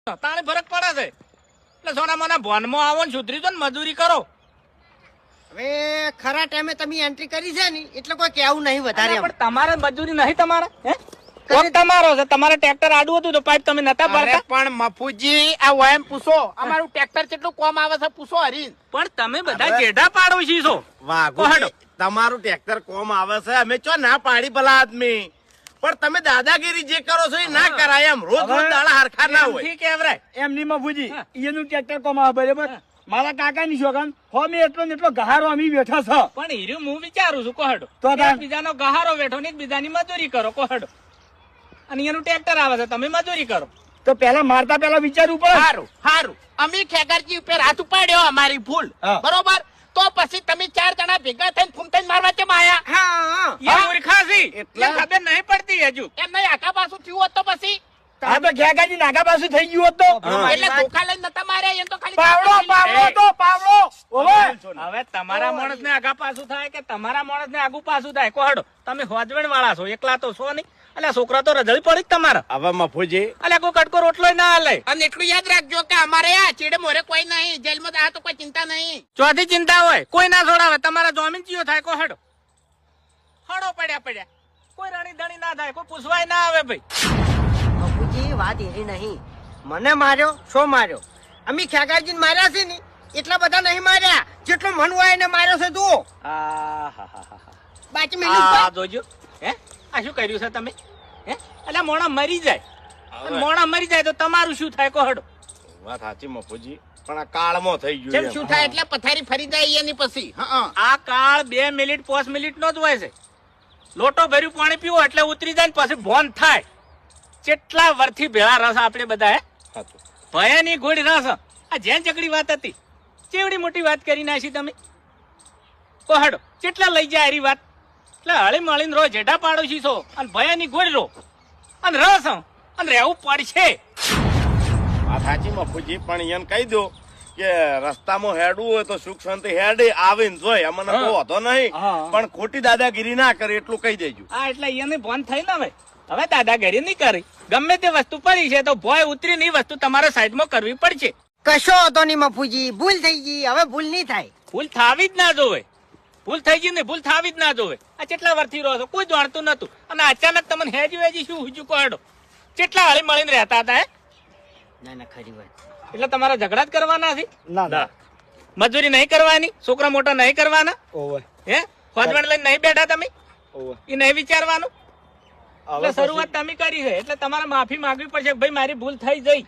તાણે ફરક પડે છે એટલે સોના મોના ભોનમાં આવો ને સુધરી જો ને મજૂરી કરો. હવે ખરા ટાઈમે તમે એન્ટ્રી કરી છે ને એટલે કોઈ કેવું નહીં વધારે. પણ તમારે મજૂરી નહીં તમારે હે કોક તમારો છે. તમારે ટ્રેક્ટર આડું હતું તો પાઇપ તમે નતા ભરતા. પણ મફુજી આ વયમ પૂછો અમારું ટ્રેક્ટર કેટલું કોમ આવે છે પૂછો હરીન. પણ તમે બધા જેડા પાડોશી છો. વાઘો તમારું ટ્રેક્ટર કોમ આવે છે અમે ચો ના પાડી ભલા આદમી પણ તમે દાદાગીરી જે કરો છો એ ના કરાય એમ રોજ રોજ દાડા હરખા ના હોય. ઠીક એવરાય એમની મફુજી એનું ટ્રેક્ટર કોમ આવે બરાબર. મારા કાકા ની શોખન હોમે એટલો ને એટલો ગહારો અમી બેઠા છે. પણ હીરું હું વિચારું છું કોહડો તો તાર? બીજાનો ગહારો બેઠો ને બીજાની મજૂરી કરો કોહડો અને એનું ટ્રેક્ટર આવે છે તમે મજૂરી કરો. તો પેલા મારતા પેલા વિચારવું પડે. સારું સારું અમે ખેગારજી ઉપર હાથ ઉપાડ્યો અમારી ભૂલ હા. બરોબર તો પછી તમે 4 જણા ભેગા થઈને ફૂમતાઈને મારવા કેમ આયા? હા યા મૂર્ખાસી એટલે? એટલે ખબર નહીં પડતી હજુ. એમ નહીં આખા પાછું થયું હોત તો પછી હા તો ખેગાજી નાગા પાછું થઈ ગયું હોત તો. એટલે ધોખા લઈને નતા માર્યા એમ તો ખાલી પાવડો પાવડો તો પાવડો ઓવે. હવે તમારા માણસ ને આગા પાછું થાય કે તમારા માણસ ને આગુ પાછું થાય કોહડો તમે હોજવેણ વાળા છો એકલા તો છો નહીં. એટલે છોકરા તો રજળી પડી જ તમારા. હવે મફુજી એટલે કોઈ કટકો રોટલો ના હાલે. અને એટલું યાદ રાખજો કે અમારે આ ચીડે મોરે કોઈ નહીં જેલમાં આ તો કોઈ ચિંતા નહીં. ચોથી ચિંતા હોય કોઈ ના છોડાવે. તમારા જોમીન ચિયો થાય કોહડો હડો પડ્યા કોઈ રણી ધણી ના થાય કોઈ પૂછવાય ના આવે ભાઈ. બાપુજી વાત એવી નહીં. મને માર્યો શો માર્યો? અમે ખેગારજી માર્યા છે ને એટલા બધા નહીં માર્યા જેટલો મન હોય એને માર્યો છે તું. બાકી આ મિલી જોજો હે આ શું કર્યું છે તમે હે એટલે મોણા મરી જાય અને મોણા મરી જાય તો તમારું શું થાય કોહડો? વાત સાચી મફુજી પણ આ કાળમાં થઈ ગયું જેમ એમ. શું થાય એટલે પથારી ફરી જાય એની પછી. આ કાળ 2 મિનિટ 5 મિનિટ નો જ હોય છે. લોટો ભર્યું પાણી પીવો એટલે ઉતરી જાય ને પછી ભોન થાય. કેટલા વર્ષથી ભેળા રસ આપણે બધા હે સાચું. ભયાની ગોળી રસ. આ જેન ચકડી વાત હતી ચેવડી મોટી વાત કરી નાખી તમે કોહડો. કેટલા લઈ જાય એરી વાત એટલે હળી મળીને રો જેઠા પાડોશી છો અને ભયાની ગોળી રો અને રસ અને રહેવું પડશે. વાત સાચી મફુજી પણ એને કહી દો કે રસ્તામાં હેડવું હોય તો સુખ શાંતિ હેડે આવીને જોય અમને બહુ હતો નહીં હા. પણ ખોટી દાદાગીરી ના કરે એટલું કહી દેજો. હા એટલે એને ભોન થઈ ને હવે દાદાગીરી નહીં કરી. ગમે તે વસ્તુ પડી છે તો ભોય ઉતરી ની વસ્તુ તમારે સાઈડમાં કરવી પડશે. કશો હતો નહીં મફુજી ભૂલ થઈ ગઈ હવે ભૂલ નહીં થાય. ભૂલ થાવી જ ના જોવે. ભૂલ થઈ ગઈ ને ભૂલ થાવી જ ના જોવે. આ કેટલા વર્ષથી રહો છો કોઈ જાણતું નતું અને અચાનક તમને હેજી શું હુજુ કોડો. કેટલા હળી મળીને રહેતા હતા હે ના ખરી વાત. એટલે તમારા ઝઘડા જ કરવાના છે. ના ના મજૂરી નહીં કરવાની છોકરા મોટા નહીં કરવાના ઓવે હે હોજવણ લઈને નહીં બેઠા તમે ઓવે. એ નહીં વિચારવાનું. હવે એટલે શરૂઆત તમે કરી છે એટલે તમારે માફી માંગવી પડશે કે ભાઈ મારી ભૂલ થઈ જઈ.